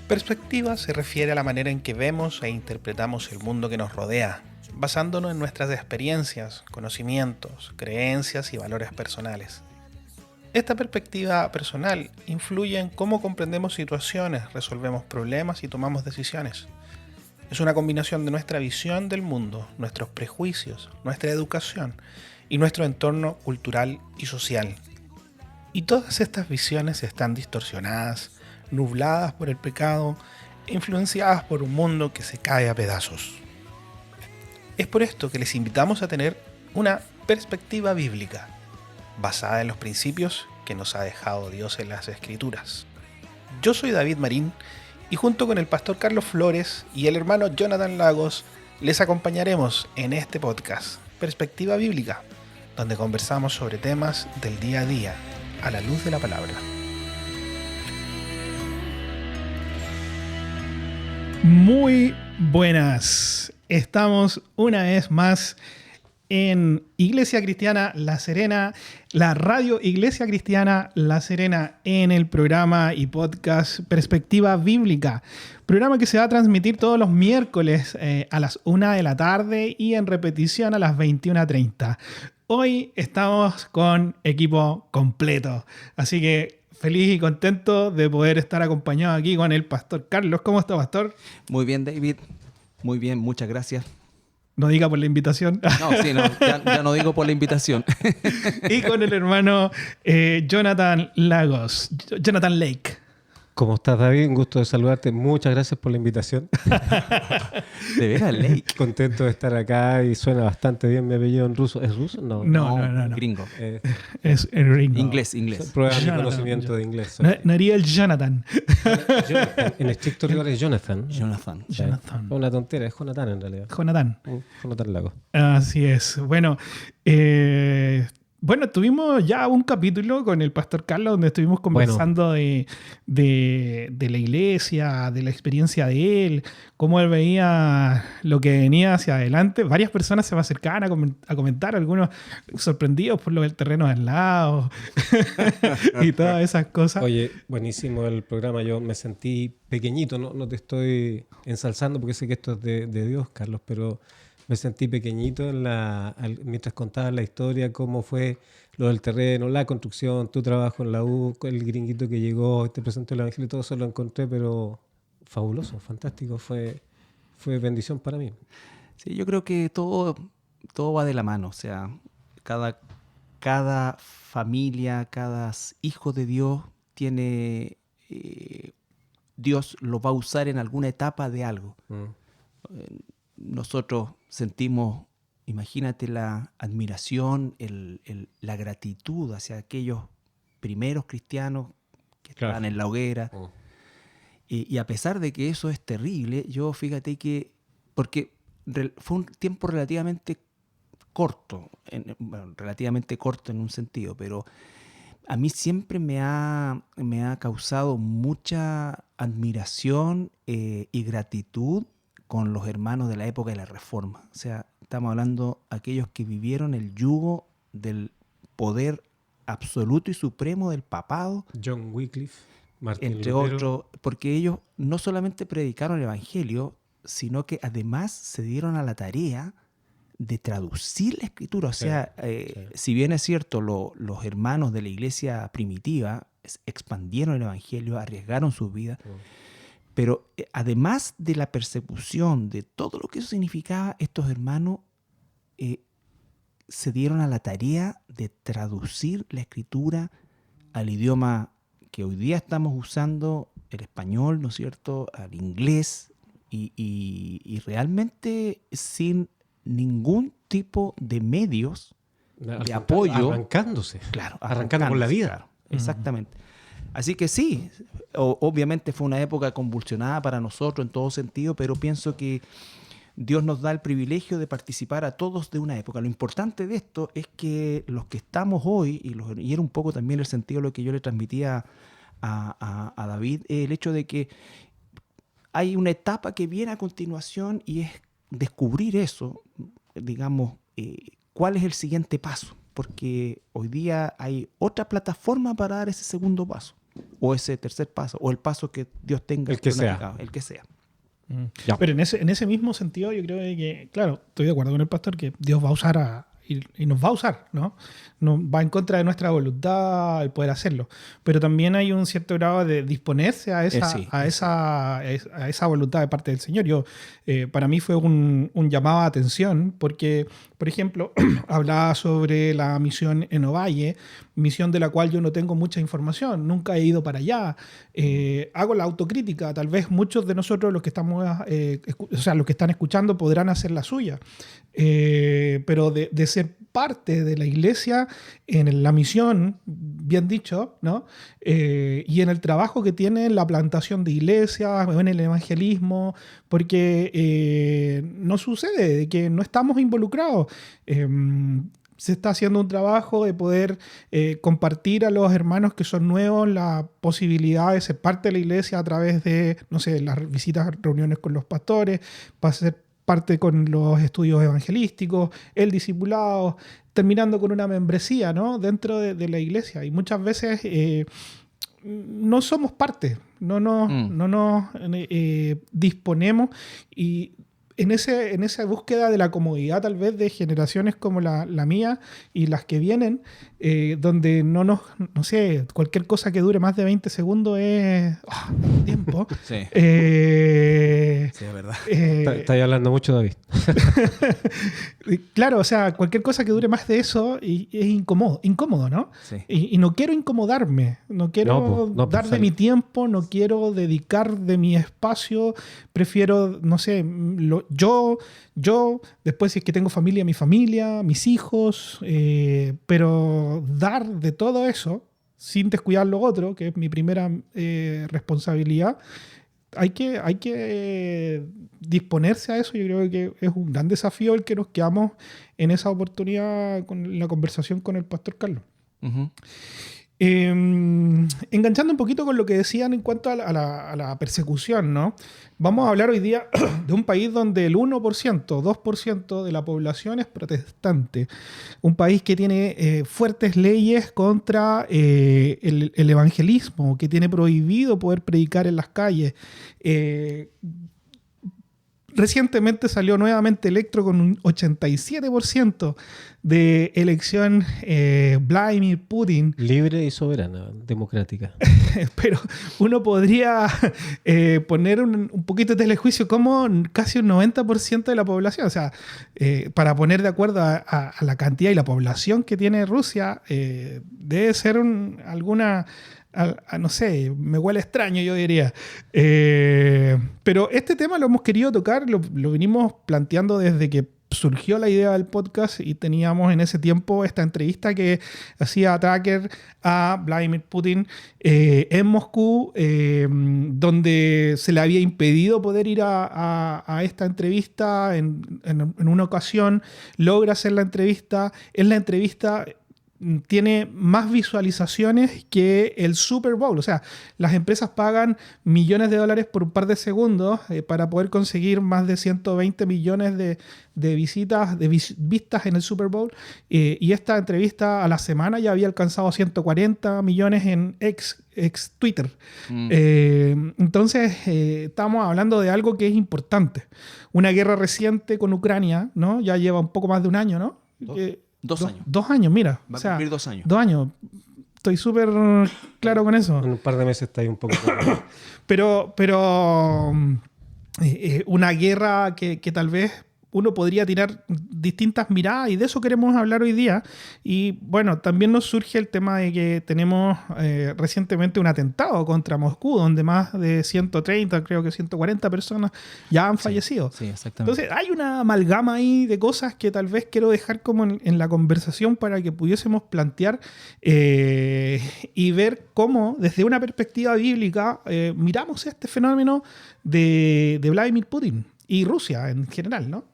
Perspectiva se refiere a la manera en que vemos e interpretamos el mundo que nos rodea, basándonos en nuestras experiencias, conocimientos, creencias y valores personales. Esta perspectiva personal influye en cómo comprendemos situaciones, resolvemos problemas y tomamos decisiones. Es una combinación de nuestra visión del mundo, nuestros prejuicios, nuestra educación y nuestro entorno cultural y social. Y todas estas visiones están distorsionadas, nubladas por el pecado e influenciadas por un mundo que se cae a pedazos. Es por esto que les invitamos a tener una perspectiva bíblica, basada en los principios que nos ha dejado Dios en las Escrituras. Yo soy David Marín y junto con el pastor Carlos Flores y el hermano Jonathan Lagos les acompañaremos en este podcast, Perspectiva Bíblica, donde conversamos sobre temas del día a día, a la luz de la palabra. Muy buenas. Estamos una vez más en Iglesia Cristiana La Serena, la radio Iglesia Cristiana La Serena, en el programa y podcast Perspectiva Bíblica. Programa que se va a transmitir todos los miércoles a las 1 de la tarde y en repetición a las 21:30. Hoy estamos con equipo completo, así que feliz y contento de poder estar acompañado aquí con el pastor Carlos. ¿Cómo está, pastor? Muy bien, David. Muy bien, muchas gracias. No diga por la invitación. Ya no digo por la invitación. Y con el hermano Jonathan Lagos, Jonathan Lake. ¿Cómo estás, David? Un gusto de saludarte. Muchas gracias por la invitación. De veras, Lake. Contento de estar acá y suena bastante bien mi apellido en ruso. ¿Es ruso? No. Gringo. Es el gringo. Inglés. Prueba mi Jonathan, conocimiento de inglés. No haría el Jonathan. Jonathan. En estricto rigor es Jonathan. Jonathan. Jonathan. Una tontera, es Jonathan en realidad. Jonathan. Jonathan Lago. Así es. Bueno, tuvimos ya un capítulo con el pastor Carlos donde estuvimos conversando de la iglesia, de la experiencia de él, cómo él veía lo que venía hacia adelante. Varias personas se me acercaban a comentar, algunos sorprendidos por lo del terreno al lado y todas esas cosas. Oye, buenísimo el programa. Yo me sentí pequeñito, no te estoy ensalzando porque sé que esto es de Dios, Carlos, pero me sentí pequeñito mientras contabas la historia, cómo fue lo del terreno, la construcción, tu trabajo en la U, el gringuito que llegó, te presentó el evangelio, todo eso lo encontré, pero fabuloso, fantástico, fue bendición para mí. Sí, yo creo que todo va de la mano. O sea, cada familia, cada hijo de Dios tiene... Dios lo va a usar en alguna etapa de algo. Nosotros sentimos, imagínate, la admiración, la gratitud hacia aquellos primeros cristianos que estaban en la hoguera. Y a pesar de que eso es terrible, yo fíjate que, porque fue un tiempo relativamente corto en un sentido, pero a mí siempre me ha causado mucha admiración y gratitud con los hermanos de la época de la Reforma. O sea, estamos hablando de aquellos que vivieron el yugo del poder absoluto y supremo del papado. John Wycliffe, Martín entre Lutero. otros, porque ellos no solamente predicaron el evangelio, sino que además se dieron a la tarea de traducir la escritura. O sea, si bien es cierto, los hermanos de la iglesia primitiva expandieron el evangelio, arriesgaron sus vidas, pero además de la persecución, de todo lo que eso significaba, estos hermanos se dieron a la tarea de traducir la escritura al idioma que hoy día estamos usando, el español, ¿no es cierto?, al inglés, y realmente sin ningún tipo de medios de apoyo. Arrancándose. Claro, arrancando por la vida. Claro, exactamente. Así que sí, obviamente fue una época convulsionada para nosotros en todo sentido, pero pienso que Dios nos da el privilegio de participar a todos de una época. Lo importante de esto es que los que estamos hoy, y era un poco también el sentido de lo que yo le transmitía a David, el hecho de que hay una etapa que viene a continuación y es descubrir eso, digamos, cuál es el siguiente paso, porque hoy día hay otra plataforma para dar ese segundo paso. o ese tercer paso, o el paso que Dios tenga. El que sea. planificado, el que sea. Pero en ese mismo sentido yo creo que, claro, estoy de acuerdo con el pastor que Dios va a usar y nos va a usar, ¿no? No va en contra de nuestra voluntad el poder hacerlo. Pero también hay un cierto grado de disponerse a esa voluntad de parte del Señor. Para mí fue un llamado a atención porque, por ejemplo, hablaba sobre la misión en Ovalle, misión de la cual yo no tengo mucha información, nunca he ido para allá. Hago la autocrítica, tal vez muchos de nosotros los que estamos, los que están escuchando podrán hacer la suya. Pero de ser parte de la iglesia en la misión, bien dicho, ¿no? Y en el trabajo que tiene en la plantación de iglesias, en el evangelismo, porque no sucede, que no estamos involucrados. Se está haciendo un trabajo de poder compartir a los hermanos que son nuevos la posibilidad de ser parte de la iglesia a través de, no sé, las visitas, reuniones con los pastores, para ser parte con los estudios evangelísticos, el discipulado, terminando con una membresía, ¿no? Dentro de la iglesia. Y muchas veces no somos parte, no nos disponemos y en esa búsqueda de la comodidad tal vez de generaciones como la mía y las que vienen, donde no sé, cualquier cosa que dure más de 20 segundos es tiempo. Sí. Sí, es verdad. Estás hablando mucho, David. Claro, o sea, cualquier cosa que dure más de eso es incómodo, ¿no? Sí. Y no quiero incomodarme, no quiero dar de mi tiempo, no quiero dedicar de mi espacio, prefiero, no sé, yo, después si es que tengo familia, mi familia, mis hijos, pero dar de todo eso sin descuidar lo otro, que es mi primera responsabilidad, hay que disponerse a eso. Yo creo que es un gran desafío el que nos quedamos en esa oportunidad con la conversación con el pastor Carlos. Uh-huh. Enganchando un poquito con lo que decían en cuanto a la persecución, ¿no? Vamos a hablar hoy día de un país donde el 1%, 2% de la población es protestante. Un país que tiene fuertes leyes contra el evangelismo, que tiene prohibido poder predicar en las calles. Recientemente salió nuevamente Electro con un 87% de elección Vladimir Putin. Libre y soberana, democrática. Pero uno podría poner un poquito de telejuicio como casi un 90% de la población. O sea, para poner de acuerdo a la cantidad y la población que tiene Rusia, debe ser alguna... no sé, me huele extraño, yo diría. Pero este tema lo hemos querido tocar, lo venimos planteando desde que surgió la idea del podcast y teníamos en ese tiempo esta entrevista que hacía Tucker a Vladimir Putin en Moscú, donde se le había impedido poder ir a esta entrevista en una ocasión, logra hacer la entrevista. En la entrevista tiene más visualizaciones que el Super Bowl. O sea, las empresas pagan millones de dólares por un par de segundos para poder conseguir más de 120 millones de visitas, de vistas en el Super Bowl. Y esta entrevista a la semana ya había alcanzado 140 millones en ex Twitter. Entonces, estamos hablando de algo que es importante. Una guerra reciente con Ucrania, ¿no? Ya lleva un poco más de un año, ¿no? 2 años. 2 años, mira. Va a cumplir 2 años. 2 años. Estoy súper claro con eso. En un par de meses está ahí un poco. pero una guerra que tal vez uno podría tirar distintas miradas y de eso queremos hablar hoy día. Y bueno, también nos surge el tema de que tenemos recientemente un atentado contra Moscú, donde más de 130, creo que 140 personas ya han fallecido. Sí, exactamente. Entonces hay una amalgama ahí de cosas que tal vez quiero dejar como en la conversación para que pudiésemos plantear y ver cómo desde una perspectiva bíblica miramos este fenómeno de Vladimir Putin y Rusia en general, ¿no?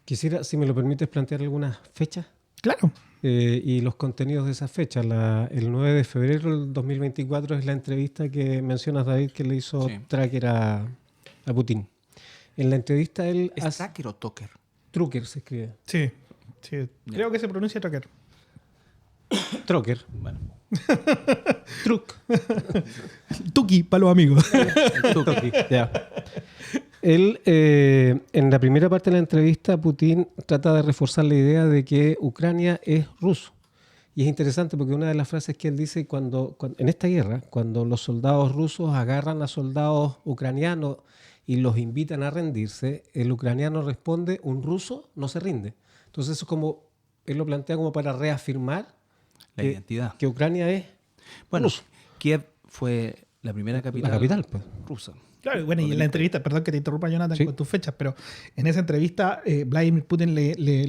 Quisiera, si me lo permites, plantear algunas fechas. Claro. Y los contenidos de esa fecha. El 9 de febrero del 2024 es la entrevista que mencionas, David, que le hizo Tucker a Putin. En la entrevista él... ¿Es Tucker o Tucker? Trucker se escribe. Sí. Creo que se pronuncia Tucker. Trucker. Bueno. Truc. Tuki para los amigos. Tuki, ya. Él, en la primera parte de la entrevista, Putin trata de reforzar la idea de que Ucrania es ruso. Y es interesante porque una de las frases que él dice cuando en esta guerra, cuando los soldados rusos agarran a soldados ucranianos y los invitan a rendirse, el ucraniano responde: un ruso no se rinde. Entonces eso es como, él lo plantea como para reafirmar La identidad. que Ucrania es ruso. Kiev fue la primera capital, La capital, pues. rusa. Claro, bueno, y en la entrevista, perdón que te interrumpa, Jonathan, Sí. con tus fechas, pero en esa entrevista Vladimir Putin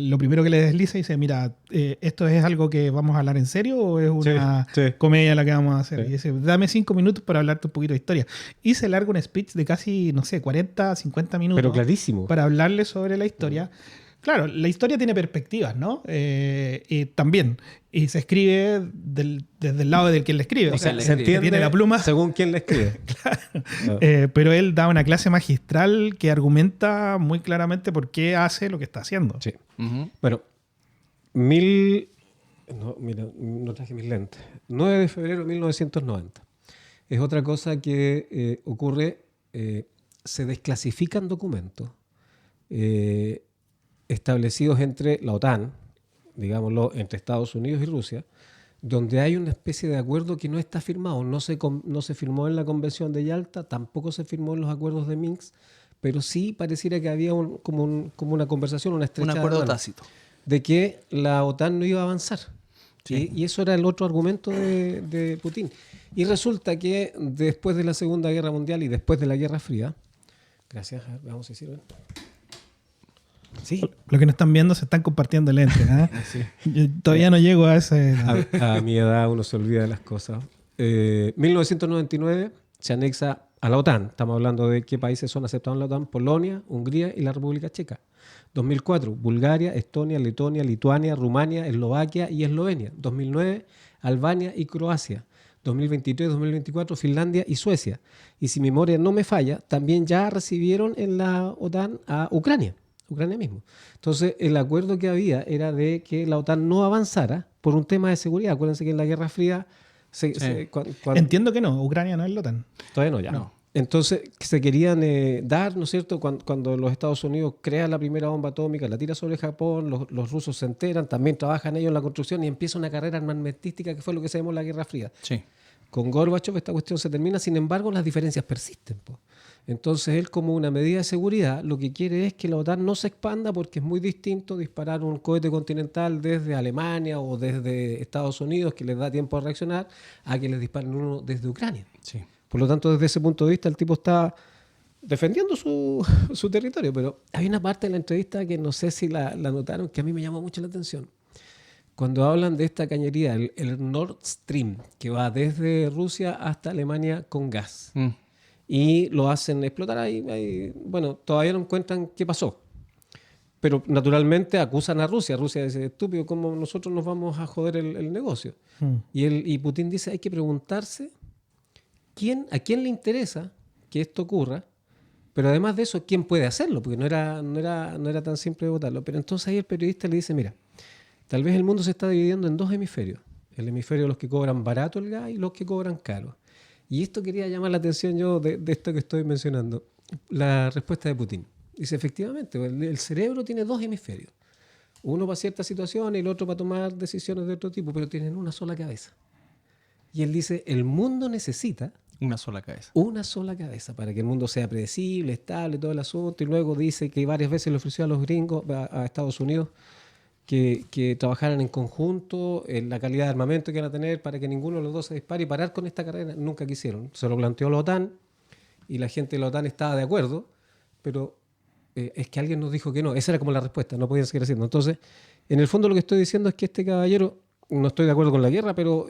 lo primero que le desliza y dice, mira, ¿esto es algo que vamos a hablar en serio o es una Sí. comedia la que vamos a hacer? Sí. Y dice, dame 5 minutos para hablarte un poquito de historia. Y se larga un speech de casi, no sé, 40, 50 minutos. Pero clarísimo. Para hablarle sobre la historia. Claro, la historia tiene perspectivas, ¿no? Y también. Y se escribe desde el lado del quien le escribe. O sea, se entiende tiene la pluma. según quién le escribe. Pero él da una clase magistral que argumenta muy claramente por qué hace lo que está haciendo. Sí. Ujú. Bueno, no, mira, no traje mis lentes. 9 de febrero de 1990. Es otra cosa que ocurre. Se desclasifican documentos establecidos entre la OTAN, digámoslo, entre Estados Unidos y Rusia, donde hay una especie de acuerdo que no está firmado. No se firmó en la Convención de Yalta, tampoco se firmó en los acuerdos de Minsk, pero sí pareciera que había como una conversación, una estrecha Un acuerdo mano, tácito. de que la OTAN no iba a avanzar. Sí. Y eso era el otro argumento de Putin. Y resulta que después de la Segunda Guerra Mundial y después de la Guerra Fría, gracias, vamos a decir, ¿ven? Sí. Lo que no están viendo se están compartiendo lentes. Yo todavía no llego a ese. A mi edad uno se olvida de las cosas. 1999 se anexa a la OTAN. Estamos hablando de qué países son aceptados en la OTAN: Polonia, Hungría y la República Checa. 2004, Bulgaria, Estonia, Letonia, Lituania, Rumania, Eslovaquia y Eslovenia. 2009, Albania y Croacia. 2023, 2024, Finlandia y Suecia. Y si mi memoria no me falla, también ya recibieron en la OTAN a Ucrania mismo. Entonces, el acuerdo que había era de que la OTAN no avanzara por un tema de seguridad. Acuérdense que en la Guerra Fría... Entiendo que no, Ucrania no es la OTAN. Todavía no, ya. No. Entonces, se querían dar, ¿no es cierto? Cuando los Estados Unidos crean la primera bomba atómica, la tira sobre Japón, los rusos se enteran, también trabajan ellos en la construcción y empieza una carrera armamentística que fue lo que se llamó la Guerra Fría. Sí. Con Gorbachev esta cuestión se termina, sin embargo las diferencias persisten, po. Entonces él, como una medida de seguridad, lo que quiere es que la OTAN no se expanda, porque es muy distinto disparar un cohete continental desde Alemania o desde Estados Unidos, que les da tiempo a reaccionar, a que les disparen uno desde Ucrania. Sí. Por lo tanto, desde ese punto de vista, el tipo está defendiendo su territorio. Pero hay una parte de la entrevista que no sé si la notaron, que a mí me llamó mucho la atención. Cuando hablan de esta cañería, el Nord Stream, que va desde Rusia hasta Alemania con gas. Y lo hacen explotar ahí. Bueno, todavía no encuentran qué pasó. Pero naturalmente acusan a Rusia. Rusia dice, estúpido, ¿cómo nosotros nos vamos a joder el negocio? Y Putin dice, hay que preguntarse a quién le interesa que esto ocurra, pero además de eso, ¿quién puede hacerlo? Porque no era tan simple votarlo. Pero entonces ahí el periodista le dice, mira, tal vez el mundo se está dividiendo en dos hemisferios. El hemisferio de los que cobran barato el gas y los que cobran caro. Y esto quería llamar la atención yo de esto que estoy mencionando. La respuesta de Putin. Dice, efectivamente, el cerebro tiene dos hemisferios. Uno para ciertas situaciones y el otro para tomar decisiones de otro tipo, pero tienen una sola cabeza. Y él dice, el mundo necesita Una sola cabeza. una sola cabeza para que el mundo sea predecible, estable, todo el asunto. Y luego dice que varias veces le ofreció a los gringos, a Estados Unidos, que trabajaran en conjunto en la calidad de armamento que van a tener para que ninguno de los dos se dispare y parar con esta carrera. Nunca quisieron. Se lo planteó la OTAN y la gente de la OTAN estaba de acuerdo, pero es que alguien nos dijo que no. Esa era como la respuesta, no podían seguir haciendo. Entonces, en el fondo lo que estoy diciendo es que este caballero, no estoy de acuerdo con la guerra, pero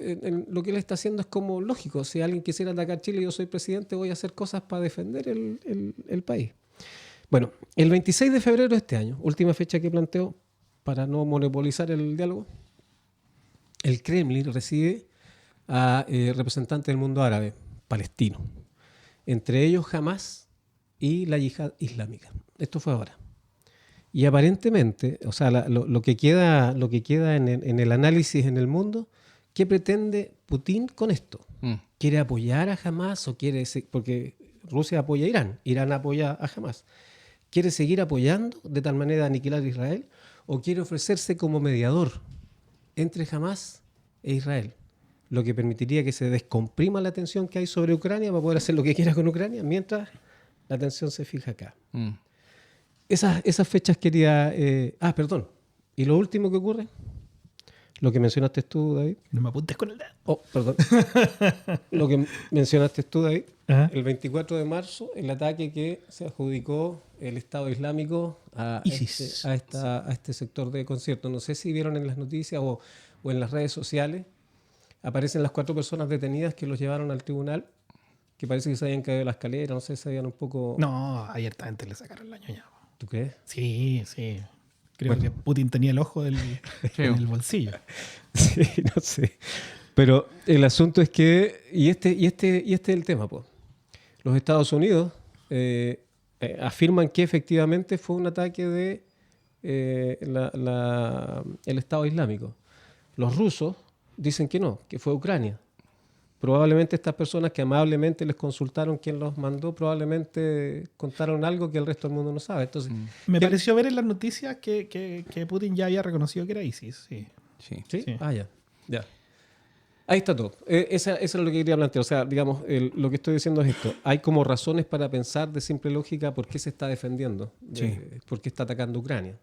lo que él está haciendo es como lógico. Si alguien quisiera atacar Chile y yo soy presidente, voy a hacer cosas para defender el país. Bueno, el 26 de febrero de este año, última fecha que planteo, para no monopolizar el diálogo, el Kremlin recibe a representantes del mundo árabe, palestino, entre ellos Hamas y la Yihad Islámica. Esto fue ahora. Y aparentemente, o sea, lo que queda en el análisis en el mundo, ¿qué pretende Putin con esto? ¿Quiere apoyar a Hamas o quiere...? Porque Rusia apoya a Irán, Irán apoya a Hamas. ¿Quiere seguir apoyando de tal manera aniquilar a Israel o quiere ofrecerse como mediador entre Hamas e Israel? Lo que permitiría que se descomprima la tensión que hay sobre Ucrania para poder hacer lo que quiera con Ucrania mientras la tensión se fija acá. Esas fechas quería... perdón. ¿Y lo último que ocurre? Lo que mencionaste tú, David. No me apuntes con el dedo. Oh, perdón. Lo que mencionaste tú, David. Ajá. El 24 de marzo, el ataque que se adjudicó el Estado Islámico a ISIS. este sector de concierto. No sé si vieron en las noticias o en las redes sociales. Aparecen las 4 personas detenidas que los llevaron al tribunal, que parece que se habían caído de la escalera, no sé, se habían un poco... No, abiertamente le sacaron la ñoña. ¿Tú crees? Sí, sí. Creo que Putin tenía el ojo en el bolsillo. Sí, no sé. Pero el asunto es que, y este es el tema, pues. Los Estados Unidos afirman que efectivamente fue un ataque de el Estado Islámico. Los rusos dicen que no, que fue Ucrania. Probablemente estas personas que amablemente les consultaron quién los mandó, probablemente contaron algo que el resto del mundo no sabe. Entonces, Me pareció ver en las noticias que Putin ya había reconocido que era ISIS. Sí. Sí. ¿sí? Sí. Ya. Ahí está todo. Eso es lo que quería plantear. O sea, digamos, lo que estoy diciendo es esto. Hay como razones para pensar de simple lógica por qué se está defendiendo, por qué está atacando Ucrania.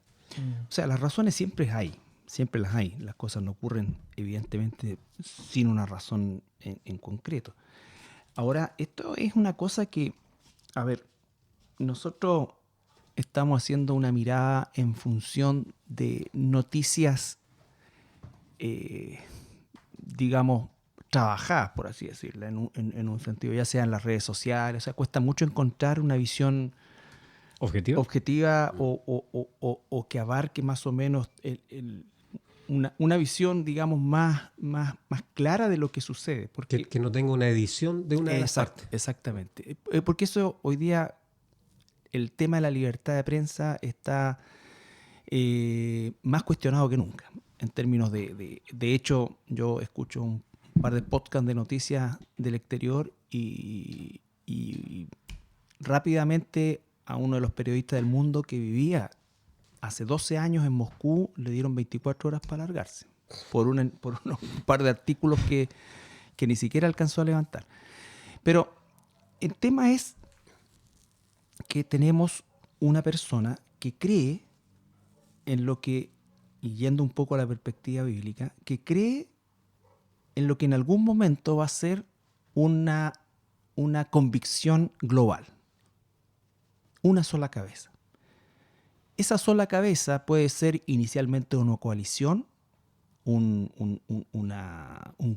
O sea, las razones siempre hay. Siempre las hay. Las cosas no ocurren, evidentemente, sin una razón en concreto. Ahora, esto es una cosa que, a ver, nosotros estamos haciendo una mirada en función de noticias, digamos, trabajadas, por así decirlo, en un sentido, ya sea en las redes sociales. O sea, cuesta mucho encontrar una visión objetiva o que abarque más o menos una visión, digamos, más clara de lo que sucede. Porque, Que no tenga una edición de una de las partes. Exactamente. Porque eso hoy día, el tema de la libertad de prensa está más cuestionado que nunca. En términos de hecho, yo escucho un par de podcasts de noticias del exterior y rápidamente a uno de los periodistas del mundo que vivía hace 12 años en Moscú le dieron 24 horas para largarse por un par de artículos que ni siquiera alcanzó a levantar. Pero el tema es que tenemos una persona que cree en lo que, y yendo un poco a la perspectiva bíblica, que cree en lo que en algún momento va a ser una convicción global. Una sola cabeza. Esa sola cabeza puede ser inicialmente una coalición, un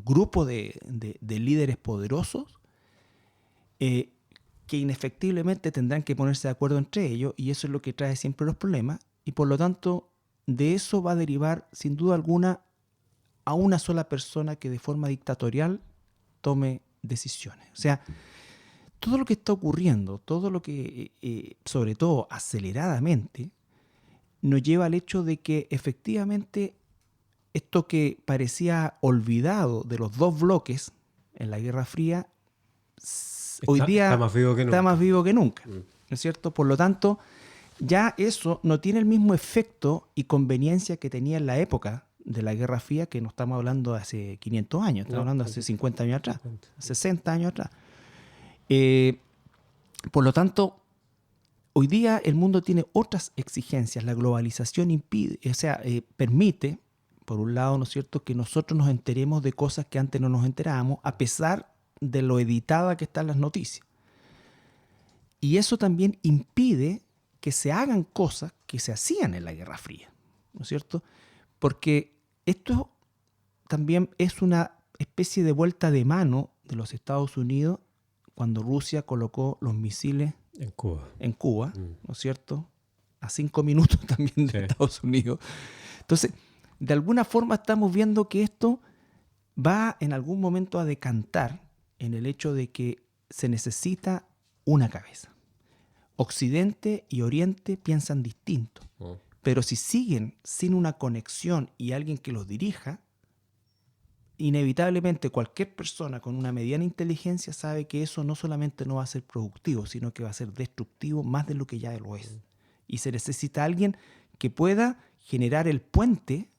grupo de líderes poderosos que inefectiblemente tendrán que ponerse de acuerdo entre ellos, y eso es lo que trae siempre los problemas, y por lo tanto de eso va a derivar sin duda alguna a una sola persona que de forma dictatorial tome decisiones. O sea, todo lo que está ocurriendo, todo lo que, sobre todo aceleradamente, nos lleva al hecho de que efectivamente esto que parecía olvidado de los dos bloques en la Guerra Fría, hoy día está más vivo que nunca. ¿No es cierto? Por lo tanto, ya eso no tiene el mismo efecto y conveniencia que tenía en la época de la Guerra Fría, que no estamos hablando de hace 500 años, estamos hablando de hace 50 años atrás, 60 años atrás. Por lo tanto, hoy día el mundo tiene otras exigencias. La globalización permite, por un lado, ¿no es cierto?, que nosotros nos enteremos de cosas que antes no nos enterábamos, a pesar de lo editada que están las noticias. Y eso también impide que se hagan cosas que se hacían en la Guerra Fría, ¿no es cierto? Porque esto también es una especie de vuelta de mano de los Estados Unidos cuando Rusia colocó los misiles en Cuba, ¿no es cierto? A 5 minutos también de Estados Unidos. Entonces, de alguna forma estamos viendo que esto va en algún momento a decantar en el hecho de que se necesita una cabeza. Occidente y Oriente piensan distinto, pero si siguen sin una conexión y alguien que los dirija, inevitablemente cualquier persona con una mediana inteligencia sabe que eso no solamente no va a ser productivo, sino que va a ser destructivo más de lo que ya lo es. Y se necesita alguien que pueda generar el puente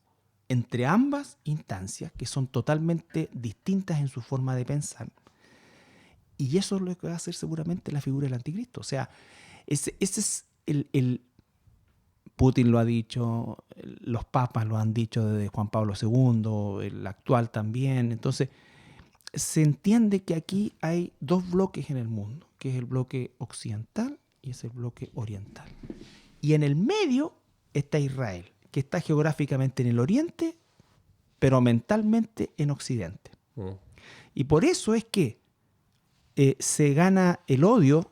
entre ambas instancias, que son totalmente distintas en su forma de pensar. Y eso es lo que va a hacer seguramente la figura del anticristo. O sea, ese es el Putin lo ha dicho, los papas lo han dicho desde Juan Pablo II, el actual también. Entonces, se entiende que aquí hay dos bloques en el mundo, que es el bloque occidental y es el bloque oriental. Y en el medio está Israel, que está geográficamente en el oriente, pero mentalmente en occidente. Y por eso es que se gana el odio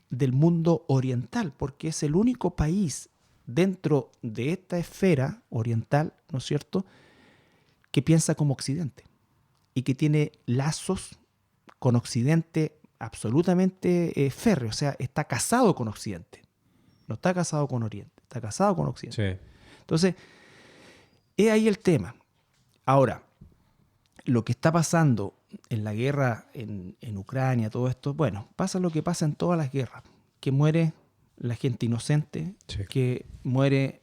del mundo oriental, porque es el único país dentro de esta esfera oriental, ¿no es cierto?, que piensa como Occidente y que tiene lazos con Occidente absolutamente férreos. O sea, está casado con Occidente. No está casado con Oriente, está casado con Occidente. Sí. Entonces, es ahí el tema. Ahora, lo que está pasando en la guerra en Ucrania, todo esto, bueno, pasa lo que pasa en todas las guerras, que muere la gente inocente, Sí. que muere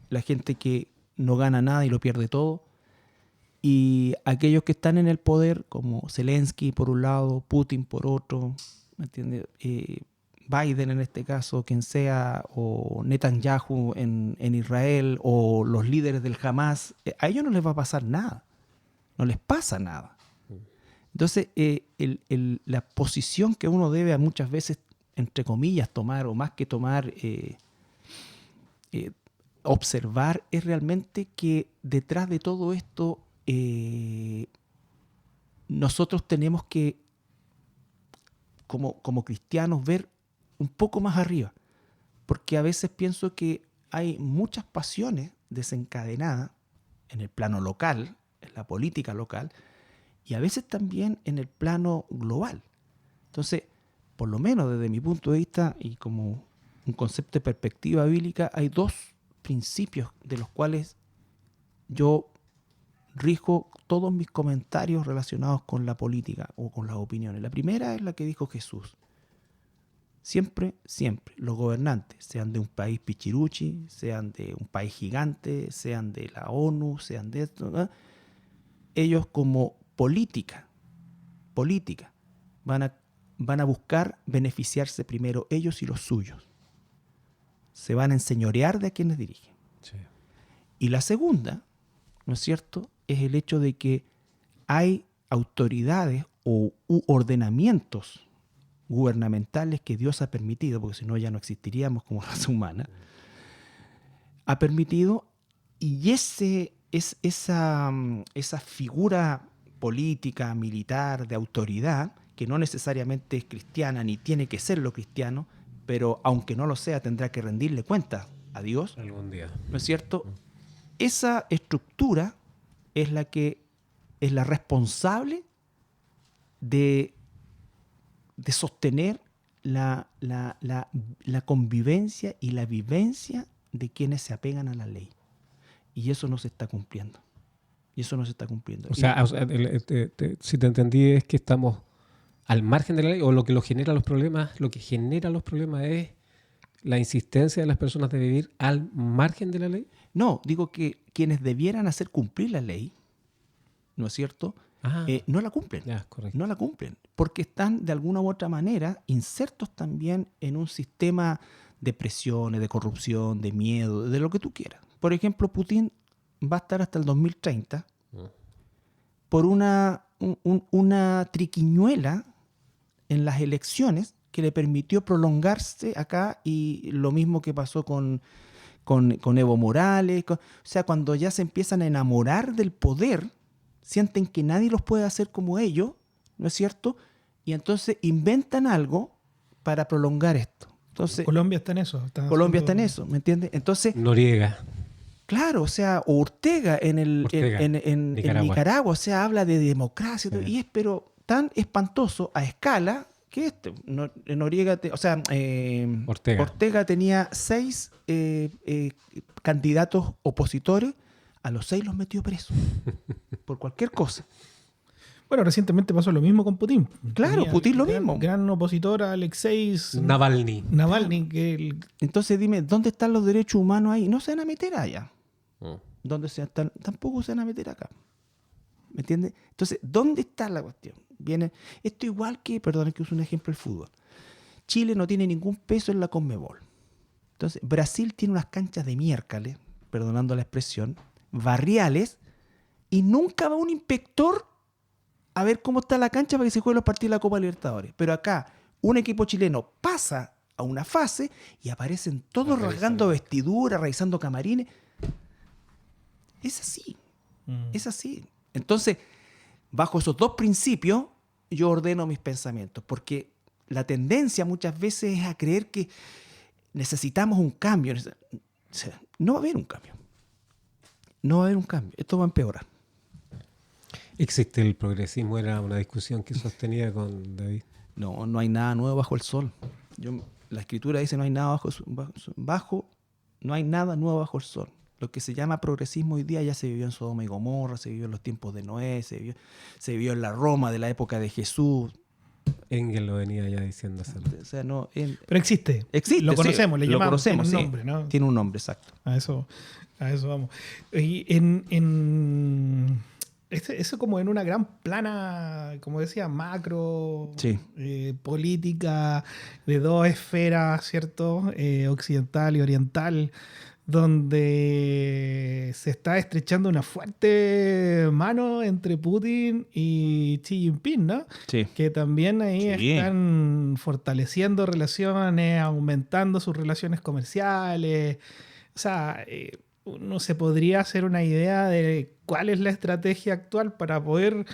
la gente que no gana nada y lo pierde todo, y aquellos que están en el poder, como Zelensky por un lado, Putin por otro, ¿me entiendes? Biden en este caso, quien sea, o Netanyahu en Israel, o los líderes del Hamas, a ellos no les va a pasar nada, no les pasa nada. Entonces, la posición que uno debe muchas veces, entre comillas, tomar, o más que tomar, observar, es realmente que detrás de todo esto nosotros tenemos que, como cristianos, ver un poco más arriba, porque a veces pienso que hay muchas pasiones desencadenadas en el plano local, en la política local, y a veces también en el plano global. Entonces, por lo menos desde mi punto de vista y como un concepto de perspectiva bíblica, hay dos principios de los cuales yo rijo todos mis comentarios relacionados con la política o con las opiniones. La primera es la que dijo Jesús. Siempre, siempre, los gobernantes, sean de un país pichiruchi, sean de un país gigante, sean de la ONU, sean de esto, ¿no?, ellos como política, van a buscar beneficiarse primero ellos y los suyos. Se van a enseñorear de a quienes dirigen. Sí. Y la segunda, ¿no es cierto?, es el hecho de que hay autoridades u ordenamientos gubernamentales que Dios ha permitido, porque si no ya no existiríamos como raza humana, ha permitido, y esa figura política, militar, de autoridad, que no necesariamente es cristiana ni tiene que serlo cristiano, pero aunque no lo sea tendrá que rendirle cuenta a Dios, Algún día. ¿no es cierto? Esa estructura es la que es la responsable de sostener la convivencia y la vivencia de quienes se apegan a la ley. Y eso no se está cumpliendo. O sea, si te entendí, es que estamos al margen de la ley, o lo que genera los problemas es la insistencia de las personas de vivir al margen de la ley. No, digo que quienes debieran hacer cumplir la ley, ¿no es cierto?, no la cumplen. Ya, correcto. No la cumplen, porque están de alguna u otra manera insertos también en un sistema de presiones, de corrupción, de miedo, de lo que tú quieras. Por ejemplo, Putin va a estar hasta el 2030 por una triquiñuela en las elecciones que le permitió prolongarse acá, y lo mismo que pasó con Evo Morales. O sea, cuando ya se empiezan a enamorar del poder, sienten que nadie los puede hacer como ellos, ¿no es cierto? Y entonces inventan algo para prolongar esto. Entonces, Colombia está en eso. Colombia está en eso, ¿me entiendes? Entonces, Noriega. claro, o sea, Ortega en Nicaragua, o sea, habla de democracia, Sí. y es pero tan espantoso a escala que Noriega, Ortega tenía 6 candidatos opositores a los 6 los metió presos por cualquier cosa. Bueno, recientemente pasó lo mismo con Putin. Claro, Putin lo mismo. Gran opositor a Alexei Navalny. Entonces dime, ¿dónde están los derechos humanos ahí? No se van a meter allá. ¿Dónde se están? Tampoco se van a meter acá. ¿Me entiendes? Entonces, ¿dónde está la cuestión? Viene esto igual que, perdón, que uso un ejemplo, el fútbol. Chile no tiene ningún peso en la Conmebol. Entonces, Brasil tiene unas canchas de miércoles, perdonando la expresión, barriales, y nunca va un inspector a ver cómo está la cancha para que se jueguen los partidos de la Copa Libertadores. Pero acá, un equipo chileno pasa a una fase y aparecen todos rasgando vestiduras, revisando camarines. Es así. Es así. Entonces, bajo esos dos principios, yo ordeno mis pensamientos. Porque la tendencia muchas veces es a creer que necesitamos un cambio. O sea, no va a haber un cambio. No va a haber un cambio. Esto va a empeorar. ¿Existe el progresismo? Era una discusión que sostenía con David. No, no hay nada nuevo bajo el sol. La escritura dice no hay nada no hay nada nuevo bajo el sol. Lo que se llama progresismo hoy día ya se vivió en Sodoma y Gomorra, se vivió en los tiempos de Noé, se vivió en la Roma de la época de Jesús. Engel lo venía ya diciendo. O sea, no, pero existe. Lo conocemos, sí, le llamamos. Tiene un sí. nombre, ¿no? Tiene un nombre, exacto. A eso vamos. Y eso como en una gran plana, como decía, macro, sí. Política de dos esferas, ¿cierto? Occidental y oriental, donde se está estrechando una fuerte mano entre Putin y Xi Jinping, ¿no? Sí. Que también ahí están fortaleciendo relaciones, aumentando sus relaciones comerciales. O sea, uno se podría hacer una idea de cuál es la estrategia actual para poder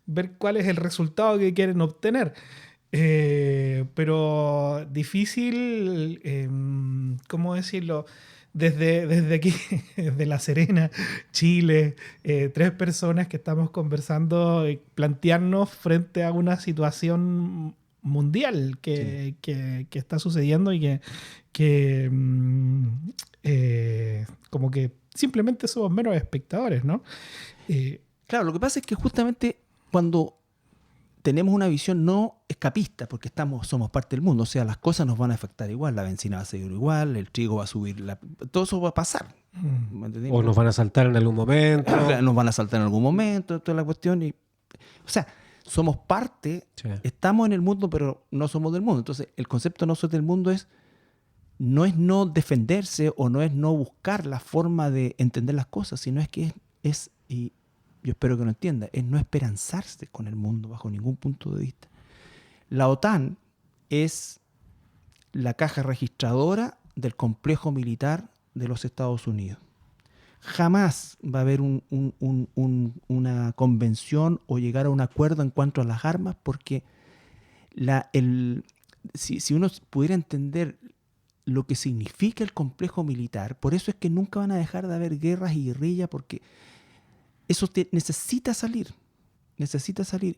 ver cuál es el resultado que quieren obtener. Pero difícil, ¿cómo decirlo? Desde aquí, desde La Serena, Chile, 3 personas que estamos conversando, plantearnos frente a una situación mundial que está sucediendo y que como que simplemente somos meros espectadores, ¿no? Claro, lo que pasa es que justamente cuando tenemos una visión no escapista, porque somos parte del mundo, o sea, las cosas nos van a afectar igual, la benzina va a seguir igual, el trigo va a subir, todo eso va a pasar. O nos van a saltar en algún momento. Nos van a saltar en algún momento, toda la cuestión. O sea, somos parte, estamos en el mundo, pero no somos del mundo. Entonces, el concepto no soy del mundo no es no defenderse o no es no buscar la forma de entender las cosas, sino es que y yo espero que lo entienda, es no esperanzarse con el mundo bajo ningún punto de vista. La OTAN es la caja registradora del complejo militar de los Estados Unidos. Jamás va a haber una convención o llegar a un acuerdo en cuanto a las armas, porque si uno pudiera entender lo que significa el complejo militar, por eso es que nunca van a dejar de haber guerras y guerrillas, porque eso necesita salir,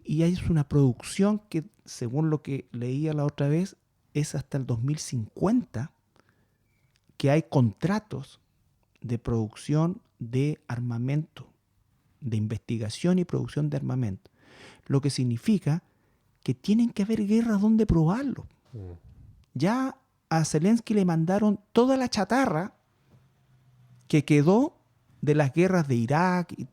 y hay una producción que, según lo que leía la otra vez, es hasta el 2050 que hay contratos de producción de armamento, de investigación y producción de armamento, lo que significa que tienen que haber guerras donde probarlo. Ya a Zelensky le mandaron toda la chatarra que quedó de las guerras de Irak y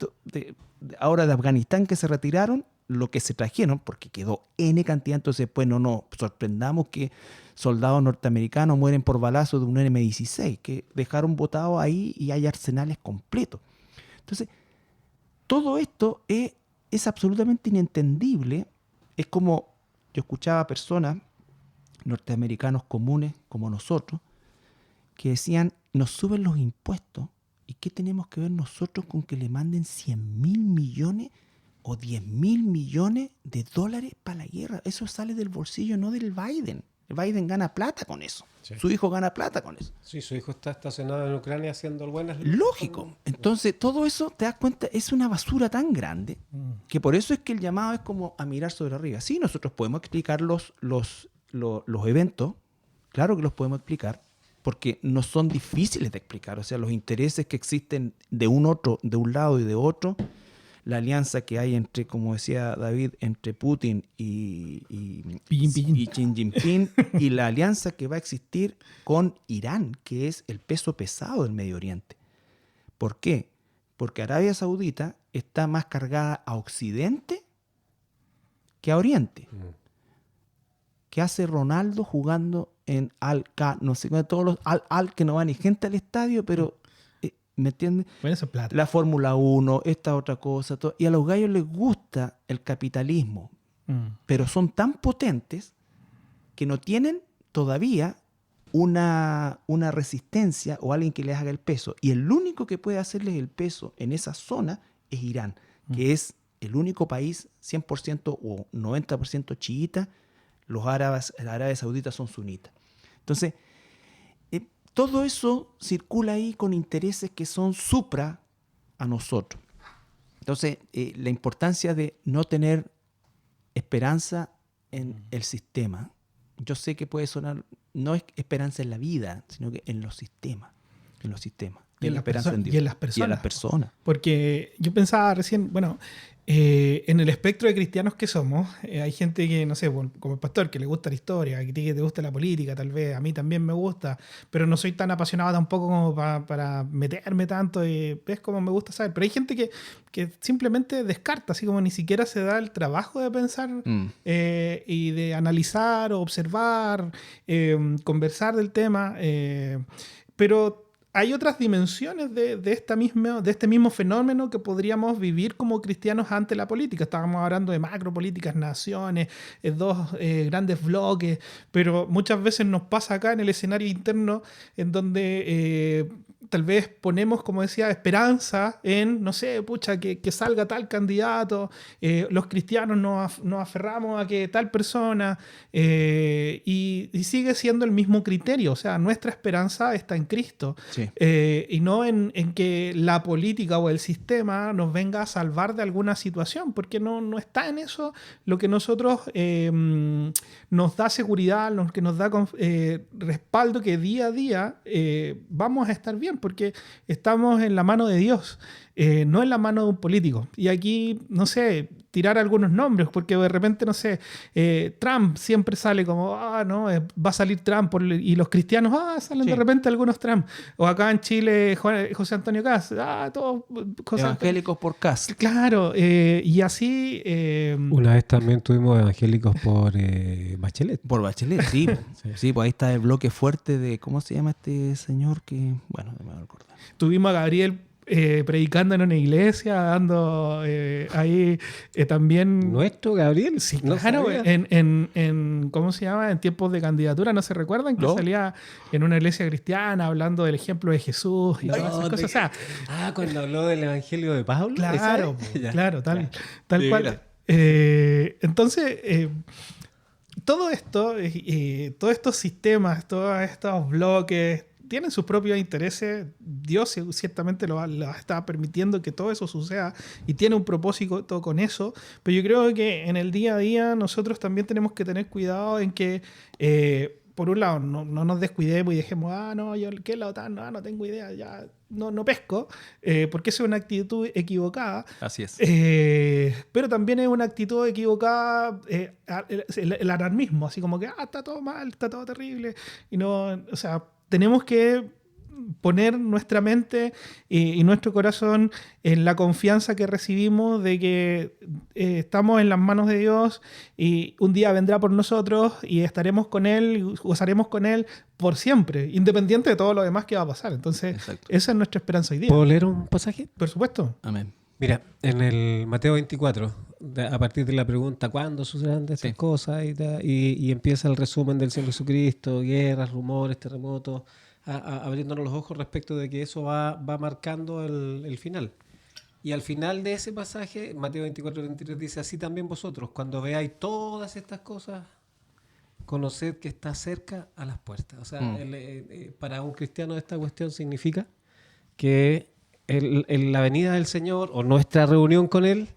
ahora de Afganistán, que se retiraron, lo que se trajeron, porque quedó N cantidad. Entonces, pues no nos sorprendamos que soldados norteamericanos mueren por balazos de un M16, que dejaron botados ahí y hay arsenales completos. Entonces, todo esto es absolutamente inentendible. Es como yo escuchaba a personas norteamericanos comunes como nosotros que decían, nos suben los impuestos, ¿y qué tenemos que ver nosotros con que le manden 100.000 millones o 10.000 millones de dólares para la guerra? Eso sale del bolsillo, no del Biden. El Biden gana plata con eso. Sí. Su hijo gana plata con eso. Sí, su hijo está estacionado en Ucrania haciendo buenas... Lógico. Entonces, todo eso, te das cuenta, es una basura tan grande que por eso es que el llamado es como a mirar sobre arriba. Sí, nosotros podemos explicar los eventos, claro que los podemos explicar, porque no son difíciles de explicar. O sea, los intereses que existen de un lado y de otro, la alianza que hay entre, como decía David, entre Putin y Xi Jinping, y la alianza que va a existir con Irán, que es el peso pesado del Medio Oriente. ¿Por qué? Porque Arabia Saudita está más cargada a Occidente que a Oriente. ¿Qué hace Ronaldo jugando en Al-Qa? No sé, todos los Al que no va ni gente al estadio, pero ¿me entiendes? Bueno, eso es plata. La Fórmula 1, esta otra cosa. Todo. Y a los gallos les gusta el capitalismo, pero son tan potentes que no tienen todavía una resistencia o alguien que les haga el peso. Y el único que puede hacerles el peso en esa zona es Irán, que es el único país 100% o 90% chiita. Los árabes sauditas son sunitas. Entonces, todo eso circula ahí con intereses que son supra a nosotros. Entonces, la importancia de no tener esperanza en el sistema. Yo sé que puede sonar, no es esperanza en la vida, sino que en los sistemas. En los sistemas. Y en las personas. Porque yo pensaba recién, bueno, en el espectro de cristianos que somos, hay gente que, no sé, como el pastor, que le gusta la historia, que te gusta la política, tal vez, a mí también me gusta, pero no soy tan apasionado tampoco como para meterme tanto, y es como me gusta saber. Pero hay gente que simplemente descarta, así como ni siquiera se da el trabajo de pensar y de analizar o observar, conversar del tema, pero hay otras dimensiones de este mismo fenómeno que podríamos vivir como cristianos ante la política. Estábamos hablando de macropolíticas, naciones, dos grandes bloques, pero muchas veces nos pasa acá en el escenario interno en donde tal vez ponemos, como decía, esperanza en, no sé, pucha, que salga tal candidato, los cristianos nos aferramos a que tal persona, y sigue siendo el mismo criterio. O sea, nuestra esperanza está en Cristo. Sí. Y no en que la política o el sistema nos venga a salvar de alguna situación, porque no está en eso lo que nosotros nos da seguridad, lo que nos da respaldo, que día a día vamos a estar bien, porque estamos en la mano de Dios, no en la mano de un político. Y aquí, no sé, tirar algunos nombres, porque de repente, no sé, Trump siempre sale como, no, va a salir Trump, y los cristianos, salen de repente algunos Trump. O acá en Chile, José Antonio Kast, todos evangélicos por Kast. Claro, y así... Una vez también tuvimos evangélicos por Bachelet. Por Bachelet, sí. Sí, pues ahí está el bloque fuerte de, ¿cómo se llama este señor? Que, bueno, no me voy a acordar. Tuvimos a Gabriel predicando en una iglesia, dando ahí también... ¿Nuestro Gabriel? Sí, claro, en ¿cómo se llama? En tiempos de candidatura, ¿no se recuerdan? Que salía en una iglesia cristiana hablando del ejemplo de Jesús y todas esas cosas. O sea, cuando habló del evangelio de Pablo. Claro, claro, tal cual. Entonces... todo esto, todos estos sistemas, todos estos bloques tienen sus propios intereses. Dios ciertamente lo está permitiendo que todo eso suceda y tiene un propósito con eso, pero yo creo que en el día a día nosotros también tenemos que tener cuidado en que por un lado no nos descuidemos y dejemos, ¿qué es la OTAN? No tengo idea, ya no pesco, porque eso es una actitud equivocada. Así es. Pero también es una actitud equivocada el alarmismo, así como que está todo mal, está todo terrible, y no, o sea, tenemos que poner nuestra mente y nuestro corazón en la confianza que recibimos de que estamos en las manos de Dios y un día vendrá por nosotros y estaremos con Él, gozaremos con Él por siempre, independiente de todo lo demás que va a pasar. Entonces, exacto, esa es nuestra esperanza hoy día. ¿Puedo leer un pasaje? Por supuesto. Amén. Mira, en el Mateo 24, a partir de la pregunta ¿cuándo sucederán estas cosas? Y empieza el resumen del Señor Jesucristo, guerras, rumores, terremotos, abriéndonos los ojos respecto de que eso va marcando el final. Y al final de ese pasaje, Mateo 24, 23 dice: así también vosotros, cuando veáis todas estas cosas, conoced que está cerca a las puertas. O sea, para un cristiano esta cuestión significa que la venida del Señor o nuestra reunión con Él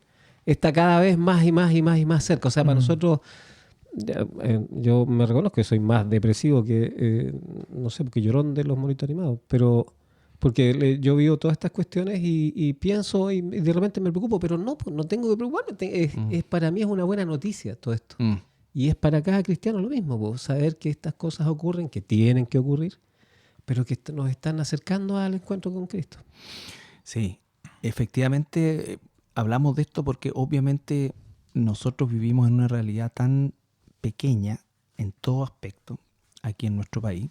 está cada vez más y más y más y más cerca. O sea, para nosotros Yo me reconozco que soy más depresivo que, no sé, porque llorón de los monitos animados, pero porque yo vivo todas estas cuestiones y pienso y de repente me preocupo, pero no, pues no tengo que preocuparme. Para mí es una buena noticia todo esto. Y es para cada cristiano lo mismo, pues, saber que estas cosas ocurren, que tienen que ocurrir, pero que nos están acercando al encuentro con Cristo. Sí, efectivamente hablamos de esto porque obviamente nosotros vivimos en una realidad tan pequeña en todo aspecto aquí en nuestro país.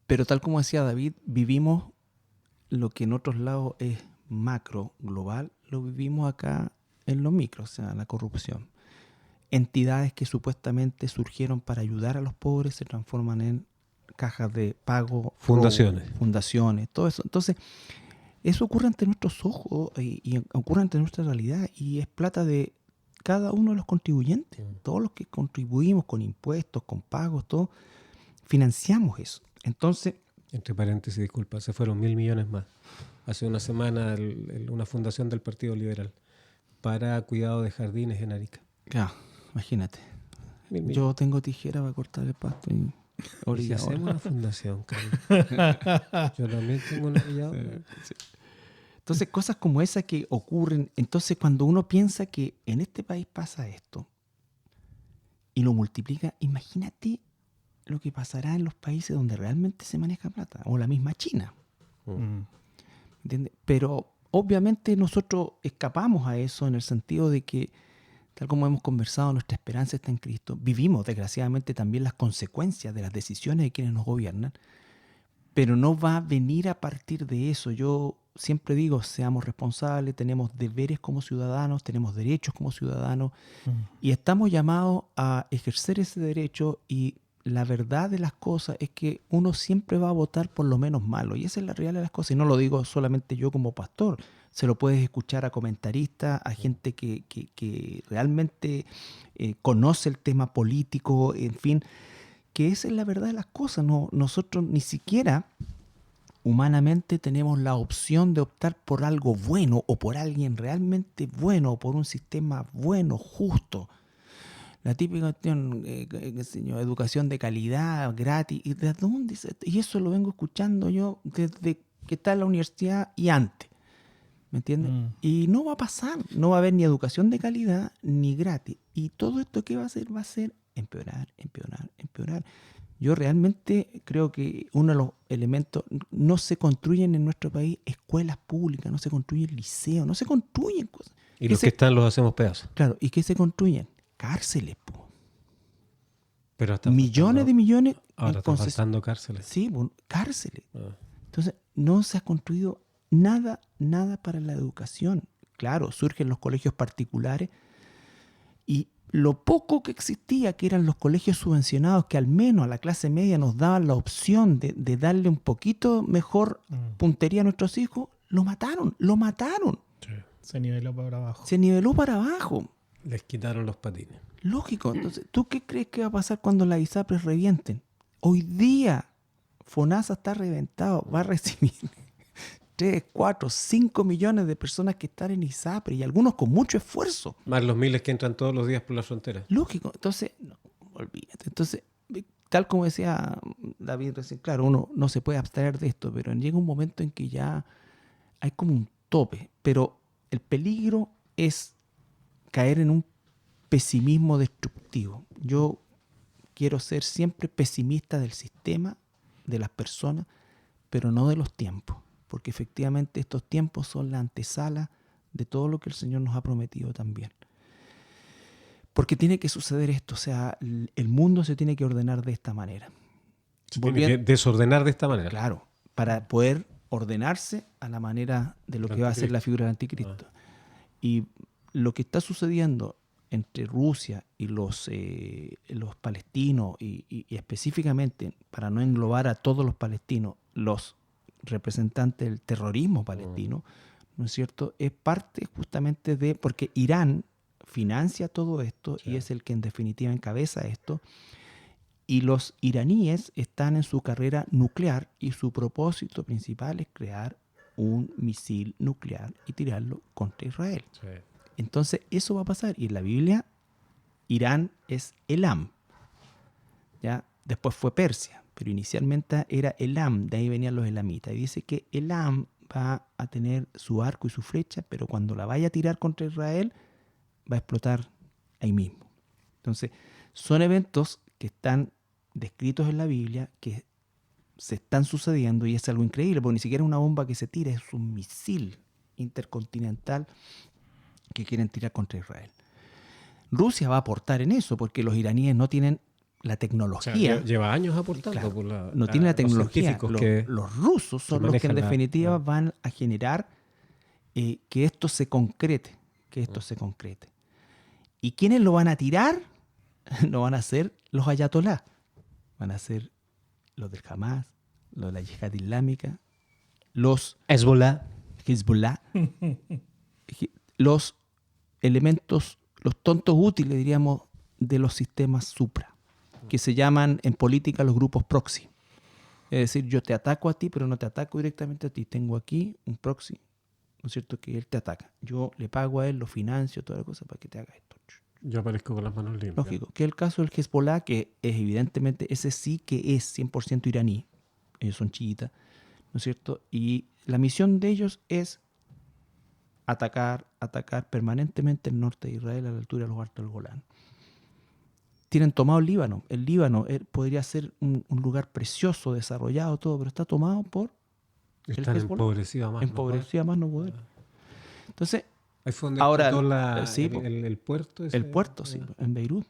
Pero tal como decía David, vivimos lo que en otros lados es macro, global, lo vivimos acá en lo micro, o sea, la corrupción. Entidades que supuestamente surgieron para ayudar a los pobres se transforman en cajas de pago, fundaciones, todo eso. Entonces, eso ocurre ante nuestros ojos y ocurre ante nuestra realidad y es plata de cada uno de los contribuyentes. Todos los que contribuimos con impuestos, con pagos, todo, financiamos eso. Entonces, entre paréntesis, disculpa, se fueron 1.000 millones más. Hace una semana una fundación del Partido Liberal para cuidado de jardines en Arica. Claro, imagínate. Yo tengo tijera para cortar el pasto y si hacemos una fundación, Carlos. Yo también tengo una orilladora. Sí. Entonces, cosas como esas que ocurren. Entonces, cuando uno piensa que en este país pasa esto y lo multiplica, imagínate lo que pasará en los países donde realmente se maneja plata, o la misma China. ¿Entiendes? Pero obviamente nosotros escapamos a eso en el sentido de que, tal como hemos conversado, nuestra esperanza está en Cristo. Vivimos, desgraciadamente, también las consecuencias de las decisiones de quienes nos gobiernan, pero no va a venir a partir de eso. Yo siempre digo, seamos responsables, tenemos deberes como ciudadanos, tenemos derechos como ciudadanos, y estamos llamados a ejercer ese derecho, y la verdad de las cosas es que uno siempre va a votar por lo menos malo, y esa es la realidad de las cosas, y no lo digo solamente yo como pastor, se lo puedes escuchar a comentaristas, a gente que realmente conoce el tema político, en fin, que esa es la verdad de las cosas. No, nosotros ni siquiera humanamente tenemos la opción de optar por algo bueno o por alguien realmente bueno o por un sistema bueno, justo. La típica cuestión, educación de calidad, gratis. ¿Y de dónde? Y eso lo vengo escuchando yo desde que está en la universidad y antes. ¿Me entiendes? Y no va a pasar. No va a haber ni educación de calidad ni gratis. Y todo esto, ¿qué va a hacer? Va a ser empeorar, empeorar, empeorar. Yo realmente creo que uno de los elementos, no se construyen en nuestro país escuelas públicas, no se construyen liceos, no se construyen cosas. Y los que están los hacemos pedazos. Claro, ¿y qué se construyen? Cárceles, po. Pero millones de millones. Ahora están faltando cárceles. Sí, cárceles. Entonces, no se ha construido nada para la educación. Claro, surgen los colegios particulares y lo poco que existía, que eran los colegios subvencionados, que al menos a la clase media nos daban la opción de darle un poquito mejor puntería a nuestros hijos, lo mataron. Sí. Se niveló para abajo. Les quitaron los patines. Lógico. Entonces, ¿tú qué crees que va a pasar cuando las ISAPRES revienten? Hoy día FONASA está reventado, va a recibir 3, 4, 5 millones de personas que están en ISAPRES y algunos con mucho esfuerzo. Más los miles que entran todos los días por la frontera. Lógico. Entonces, no, olvídate. Entonces, tal como decía David recién, claro, uno no se puede abstraer de esto, pero llega un momento en que ya hay como un tope. Pero el peligro es caer en un pesimismo destructivo. Yo quiero ser siempre pesimista del sistema, de las personas, pero no de los tiempos, porque efectivamente estos tiempos son la antesala de todo lo que el Señor nos ha prometido también. Porque tiene que suceder esto, o sea, el mundo se tiene que ordenar de esta manera. Se tiene que desordenar de esta manera. Claro, para poder ordenarse a la manera de lo que va a ser la figura del anticristo. Y lo que está sucediendo entre Rusia y los palestinos y específicamente, para no englobar a todos los palestinos, los representantes del terrorismo palestino, ¿no es cierto? Es parte justamente de, porque Irán financia todo esto y es el que en definitiva encabeza esto, y los iraníes están en su carrera nuclear y su propósito principal es crear un misil nuclear y tirarlo contra Israel. Sí. Entonces eso va a pasar. Y en la Biblia, Irán es Elam. ¿Ya? Después fue Persia, pero inicialmente era Elam, de ahí venían los elamitas. Y dice que Elam va a tener su arco y su flecha, pero cuando la vaya a tirar contra Israel, va a explotar ahí mismo. Entonces, son eventos que están descritos en la Biblia, que se están sucediendo, y es algo increíble, porque ni siquiera es una bomba que se tira, es un misil intercontinental que quieren tirar contra Israel. Rusia va a aportar en eso, porque los iraníes no tienen la tecnología. O sea, lleva años aportando. Claro, por no tiene la tecnología. Que los rusos son los que en definitiva van a generar que esto se concrete. ¿Y quiénes lo van a tirar? No van a ser los ayatolás. Van a ser los del Hamas, los de la Yihad Islámica, los Hezbollah, los elementos, los tontos útiles, diríamos, de los sistemas supra, que se llaman en política los grupos proxy. Es decir, yo te ataco a ti, pero no te ataco directamente a ti. Tengo aquí un proxy, ¿no es cierto?, que él te ataca. Yo le pago a él, lo financio, toda la cosa para que te haga esto. Yo aparezco con las manos limpias. Lógico, que es el caso del Hezbollah, que es evidentemente, ese sí que es 100% iraní. Ellos son chiitas, ¿no es cierto? Y la misión de ellos es atacar permanentemente el norte de Israel a la altura de los Altos del Golán. Tienen tomado el Líbano. El Líbano podría ser un lugar precioso, desarrollado, todo, pero está tomado por Están empobrecidos más. Empobrecidos más no poder. Entonces, ahí fue donde ahora, el puerto. El puerto, sí, en Beirut.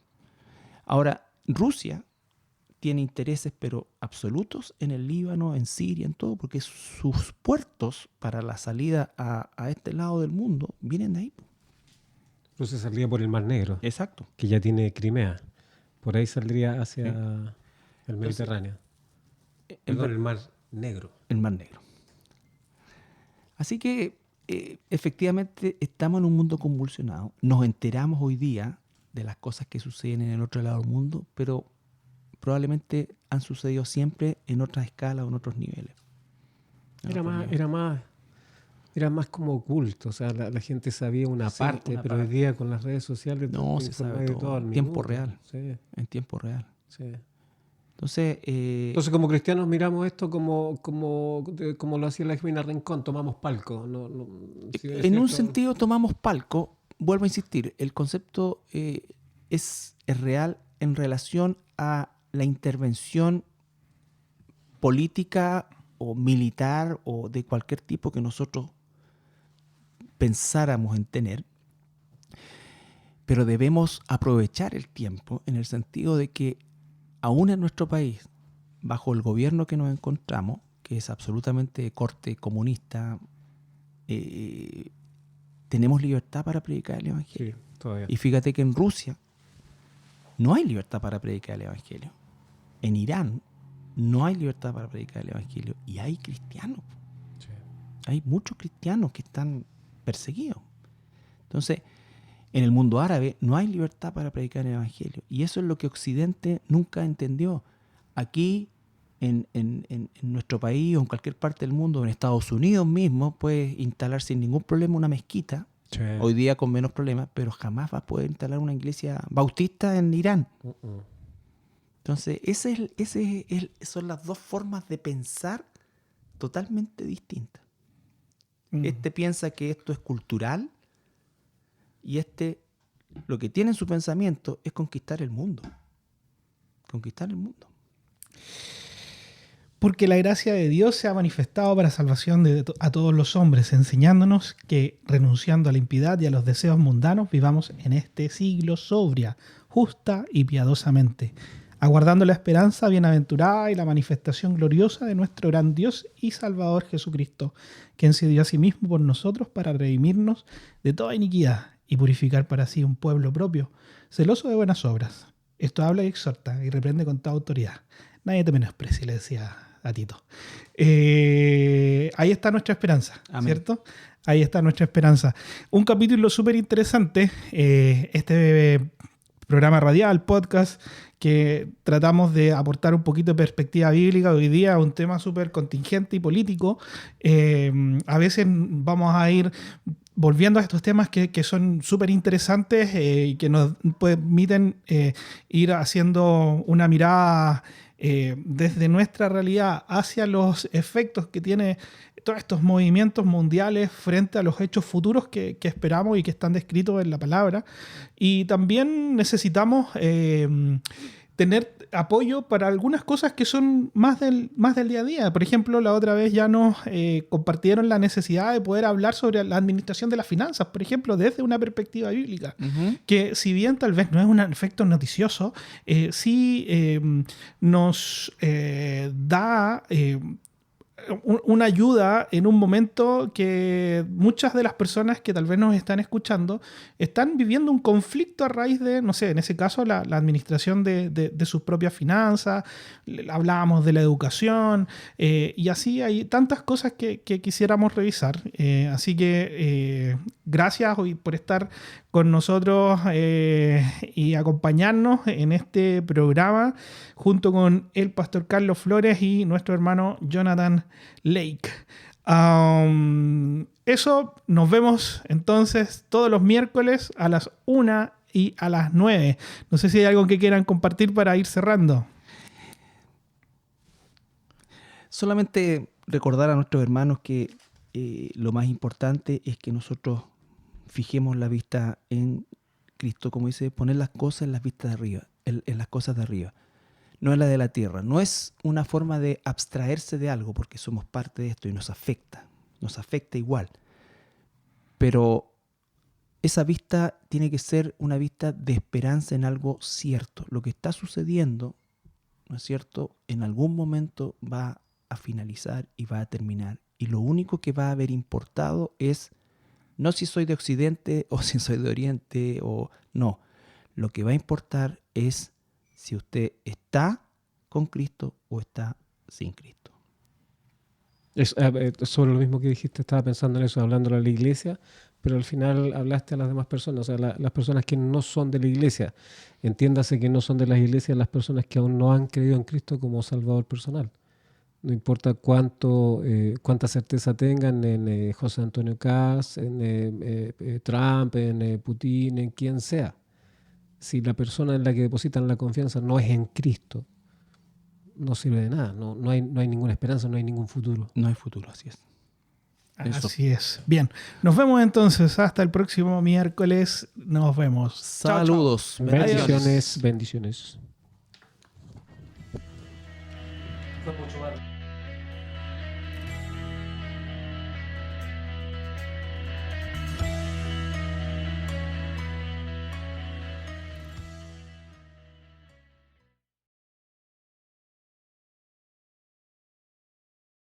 Ahora, Rusia tiene intereses, pero absolutos, en el Líbano, en Siria, en todo, porque sus puertos para la salida a este lado del mundo vienen de ahí. Rusia saldría por el Mar Negro. Exacto. Que ya tiene Crimea. Por ahí saldría hacia el Mediterráneo. El Mar Negro. El Mar Negro. Así que efectivamente estamos en un mundo convulsionado. Nos enteramos hoy día de las cosas que suceden en el otro lado del mundo, pero probablemente han sucedido siempre en otras escalas o en otros niveles. Era más como oculto. O sea, la gente sabía una parte, pero hoy día con las redes sociales no se sabe todo en tiempo real. Sí. En tiempo real. Sí. Entonces, como cristianos miramos esto como lo hacía la Jimena Rincón, tomamos palco. En un sentido tomamos palco. Vuelvo a insistir, el concepto es real en relación a la intervención política o militar o de cualquier tipo que nosotros pensáramos en tener, pero debemos aprovechar el tiempo en el sentido de que aún en nuestro país, bajo el gobierno que nos encontramos, que es absolutamente de corte comunista, tenemos libertad para predicar el Evangelio. Sí, todavía. Y fíjate que en Rusia no hay libertad para predicar el Evangelio. En Irán no hay libertad para predicar el Evangelio. Y hay cristianos. Sí. Hay muchos cristianos que están perseguidos. Entonces, en el mundo árabe no hay libertad para predicar el Evangelio. Y eso es lo que Occidente nunca entendió. Aquí, en nuestro país o en cualquier parte del mundo, en Estados Unidos mismo, puedes instalar sin ningún problema una mezquita. Sí. Hoy día con menos problemas, pero jamás vas a poder instalar una iglesia bautista en Irán. Entonces, son las dos formas de pensar totalmente distintas. Este piensa que esto es cultural y lo que tiene en su pensamiento es conquistar el mundo. Conquistar el mundo. Porque la gracia de Dios se ha manifestado para salvación a todos los hombres, enseñándonos que, renunciando a la impiedad y a los deseos mundanos, vivamos en este siglo sobria, justa y piadosamente, aguardando la esperanza bienaventurada y la manifestación gloriosa de nuestro gran Dios y Salvador Jesucristo, quien se dio a sí mismo por nosotros para redimirnos de toda iniquidad y purificar para sí un pueblo propio, celoso de buenas obras. Esto habla y exhorta y reprende con toda autoridad. Nadie te menosprecie, le decía a Tito. Ahí está nuestra esperanza, amén. ¿Cierto? Ahí está nuestra esperanza. Un capítulo súper interesante, este programa radial, podcast, que tratamos de aportar un poquito de perspectiva bíblica hoy día a un tema súper contingente y político. A veces vamos a ir volviendo a estos temas que son súper interesantes y que nos permiten ir haciendo una mirada desde nuestra realidad hacia los efectos que tiene todos estos movimientos mundiales frente a los hechos futuros que esperamos y que están descritos en la palabra. Y también necesitamos tener apoyo para algunas cosas que son más del día a día. Por ejemplo, la otra vez ya nos compartieron la necesidad de poder hablar sobre la administración de las finanzas, por ejemplo, desde una perspectiva bíblica, que si bien tal vez no es un efecto noticioso, sí nos da una ayuda en un momento que muchas de las personas que tal vez nos están escuchando están viviendo un conflicto a raíz de, no sé, en ese caso la administración de sus propias finanzas. Hablábamos de la educación y así hay tantas cosas que quisiéramos revisar. Así que gracias hoy por estar con nosotros y acompañarnos en este programa junto con el pastor Carlos Flores y nuestro hermano Jonathan Lake. Eso, nos vemos entonces todos los miércoles a las 1 y a las 9. No sé si hay algo que quieran compartir para ir cerrando. Solamente recordar a nuestros hermanos que lo más importante es que nosotros fijemos la vista en Cristo, como dice, poner las cosas en las vistas de arriba, en las cosas de arriba, no en la de la tierra. No es una forma de abstraerse de algo, porque somos parte de esto y nos afecta igual. Pero esa vista tiene que ser una vista de esperanza en algo cierto. Lo que está sucediendo, ¿no es cierto?, en algún momento va a finalizar y va a terminar. Y lo único que va a haber importado es no si soy de Occidente o si soy de Oriente o no. Lo que va a importar es si usted está con Cristo o está sin Cristo. Sobre lo mismo que dijiste, estaba pensando en eso, hablando de la iglesia, pero al final hablaste a las demás personas, o sea, las personas que no son de la iglesia. Entiéndase que no son de las iglesias las personas que aún no han creído en Cristo como Salvador personal. No importa cuánta certeza tengan en José Antonio Kast, en Trump, en Putin, en quien sea. Si la persona en la que depositan la confianza no es en Cristo, no sirve de nada. No hay ninguna esperanza, no hay ningún futuro. No hay futuro, así es. Eso. Así es. Bien, nos vemos entonces hasta el próximo miércoles. Nos vemos. Saludos. Chao, chao. Bendiciones. Bendiciones. Fue mucho más.